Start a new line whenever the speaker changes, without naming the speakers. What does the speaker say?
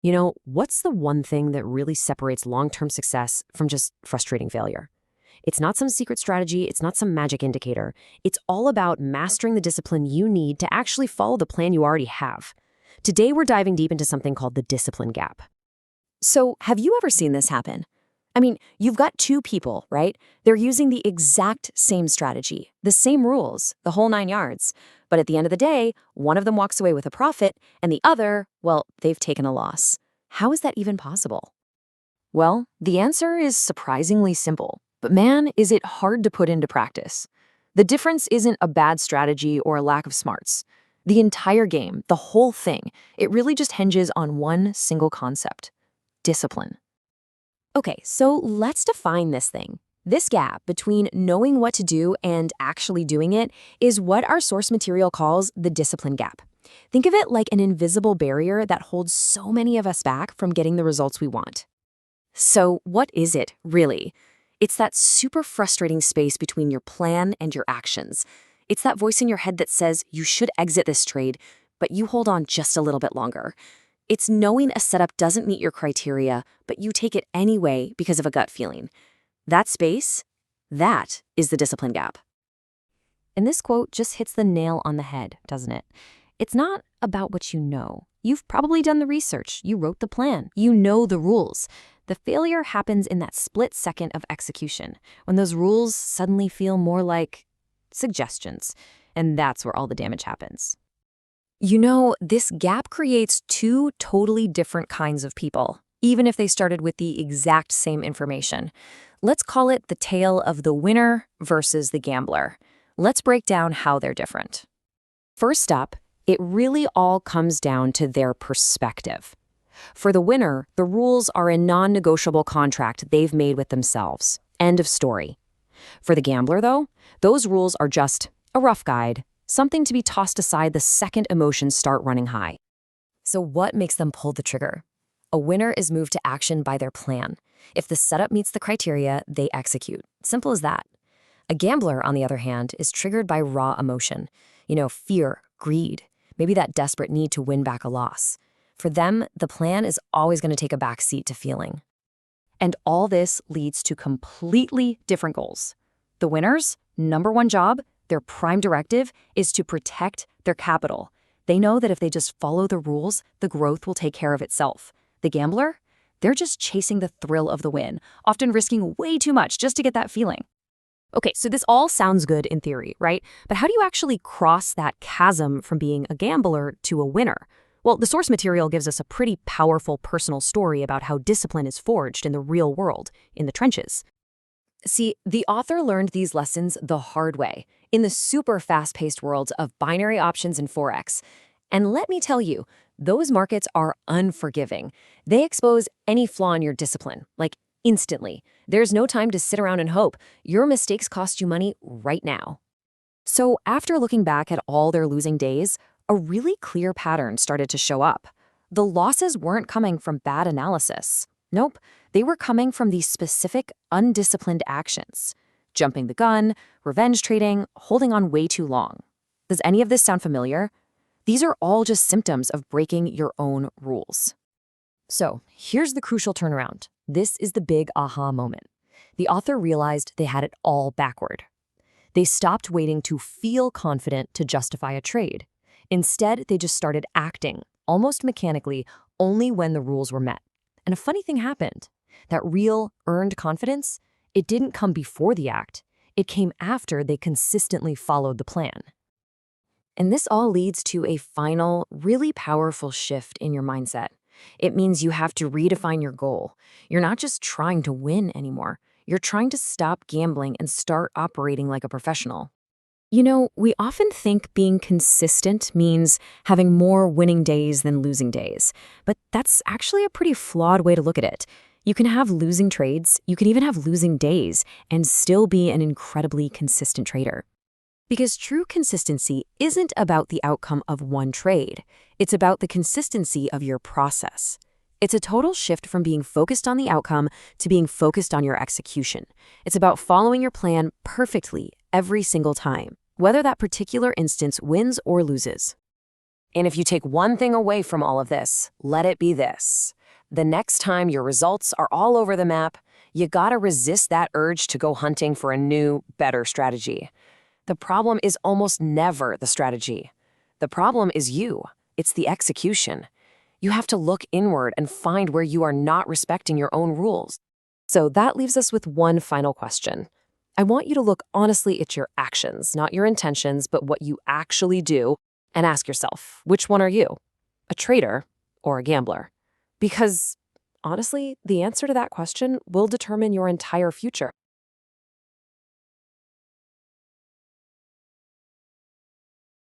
What's the one thing that really separates long-term success from just frustrating failure? It's not some secret strategy, it's not some magic indicator. It's all about mastering the discipline you need to actually follow the plan you already have. Today, we're diving deep into something called the discipline gap. So, have you ever seen this happen? I mean, you've got two people, right? They're using the exact same strategy, the same rules, the whole 9 yards. But at the end of the day, one of them walks away with a profit, and the other, well, they've taken a loss. How is that even possible? Well, the answer is surprisingly simple. But man, is it hard to put into practice. The difference isn't a bad strategy or a lack of smarts. The entire game, the whole thing, it really just hinges on one single concept: discipline. Okay, so let's define this thing. This gap between knowing what to do and actually doing it is what our source material calls the discipline gap. Think of it like an invisible barrier that holds so many of us back from getting the results we want. So what is it, really? It's that super frustrating space between your plan and your actions. It's that voice in your head that says you should exit this trade, but you hold on just a little bit longer. It's knowing a setup doesn't meet your criteria, but you take it anyway because of a gut feeling. That space, that is the discipline gap. And this quote just hits the nail on the head, doesn't it? It's not about what you know. You've probably done the research. You wrote the plan. You know the rules. The failure happens in that split second of execution, when those rules suddenly feel more like suggestions. And that's where all the damage happens. This gap creates two totally different kinds of people, even if they started with the exact same information. Let's call it the tale of the winner versus the gambler. Let's break down how they're different. First up, it really all comes down to their perspective. For the winner, the rules are a non-negotiable contract they've made with themselves. End of story. For the gambler, though, those rules are just a rough guide, something to be tossed aside the second emotions start running high. So what makes them pull the trigger? A winner is moved to action by their plan. If the setup meets the criteria, they execute. Simple as that. A gambler, on the other hand, is triggered by raw emotion. Fear, greed, maybe that desperate need to win back a loss. For them, the plan is always going to take a back seat to feeling. And all this leads to completely different goals. The winner's number one job, their prime directive, is to protect their capital. They know that if they just follow the rules, the growth will take care of itself. The gambler, they're just chasing the thrill of the win, often risking way too much just to get that feeling. Okay, so this all sounds good in theory, right? But how do you actually cross that chasm from being a gambler to a winner? Well, the source material gives us a pretty powerful personal story about how discipline is forged in the real world, in the trenches. See, the author learned these lessons the hard way, in the super fast-paced worlds of binary options and forex. And let me tell you, those markets are unforgiving. They expose any flaw in your discipline, like instantly. There's no time to sit around and hope. Your mistakes cost you money right now. So after looking back at all their losing days, a really clear pattern started to show up. The losses weren't coming from bad analysis. Nope, they were coming from these specific, undisciplined actions. Jumping the gun, revenge trading, holding on way too long. Does any of this sound familiar? These are all just symptoms of breaking your own rules. So here's the crucial turnaround. This is the big aha moment. The author realized they had it all backward. They stopped waiting to feel confident to justify a trade. Instead, they just started acting, almost mechanically, only when the rules were met. And a funny thing happened. That real, earned confidence, it didn't come before the act. It came after they consistently followed the plan. And this all leads to a final, really powerful shift in your mindset. It means you have to redefine your goal. You're not just trying to win anymore. You're trying to stop gambling and start operating like a professional. We often think being consistent means having more winning days than losing days. But that's actually a pretty flawed way to look at it. You can have losing trades, you can even have losing days, and still be an incredibly consistent trader. Because true consistency isn't about the outcome of one trade. It's about the consistency of your process. It's a total shift from being focused on the outcome to being focused on your execution. It's about following your plan perfectly every single time, whether that particular instance wins or loses. And if you take one thing away from all of this, let it be this. The next time your results are all over the map, you gotta resist that urge to go hunting for a new, better strategy. The problem is almost never the strategy. The problem is you. It's the execution. You have to look inward and find where you are not respecting your own rules. So that leaves us with one final question. I want you to look honestly at your actions, not your intentions, but what you actually do, and ask yourself, which one are you? A trader or a gambler? Because honestly, the answer to that question will determine your entire future.